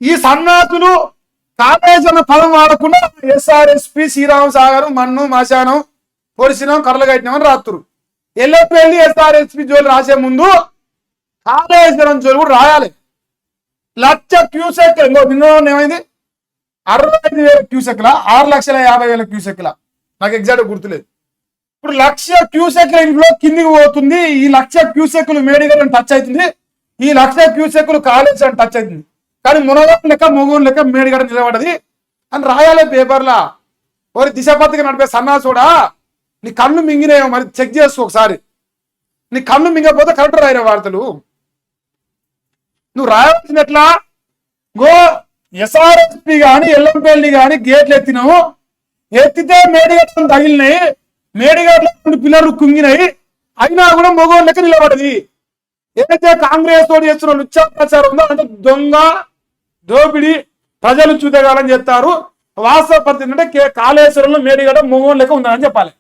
ఈ సన్నాసులు కాలేజ్ అన్న పదం వాడకుండా ఎస్ఆర్ఎస్పి శ్రీరామ సాగరం మన్ను మశానం పొడిసినాం కర్రలు కట్టినామని రాత్రు. ఎల్లపెల్లి ఎస్ఆర్ఎస్పి జోలు రాసే ముందు కాళేశ్వరం జోలు కూడా రాయాలి. 1,00,000 క్యూసెక్ నిన్న ఏమైంది 65,000 క్యూసెక్ల 6,50,000 క్యూసెక్ల నాకు ఎగ్జాక్ట్ గుర్తులేదు. ఇప్పుడు 1,00,000 క్యూసెక్ల ఇంట్లో కిందికి పోతుంది. ఈ 1,00,000 క్యూసెక్లు మేడిగడ్డను టచ్ అవుతుంది. ఈ 1,00,000 క్యూసెక్లు కాళేశ్వరం టచ్ అవుతుంది. కానీ మునగం లెక్క మొగం లెక్క మేడిగడ్డ నిలబడది అని రాయాలి పేపర్లా. ఓరి దిశ పత్రిక నడిపే సన్నాసుడా, నీ కళ్ళు మింగినాయో మరి చెక్ చేసుకో ఒకసారి. నీ కళ్ళు మింగకపోతే కరెక్ట్ రాయిన వార్తలు. నువ్వు రాయాల్సినట్లా గో ఎస్ఆర్ఎస్పి కానీ ఎల్లంపల్లి కానీ గేట్లు ఎత్తినావు. ఎత్తితే మేడిగడ్డలు తగిలినాయి, మేడిగడ్డ పిల్లలు కుంగినాయి, అయినా కూడా మొగం లెక్క నిలబడది. ఏదైతే కాంగ్రెస్ తోడు చేస్తున్న లుచ్చా ప్రచారం ఉందో అంటే దొంగ దోపిడి ప్రజలు చూతగాలని చెప్తారు. వాస్తవ పరిస్థితి అంటే కాళేశ్వరంలో మేడిగడ్డ మొగం లెక్క ఉందని చెప్పాలి.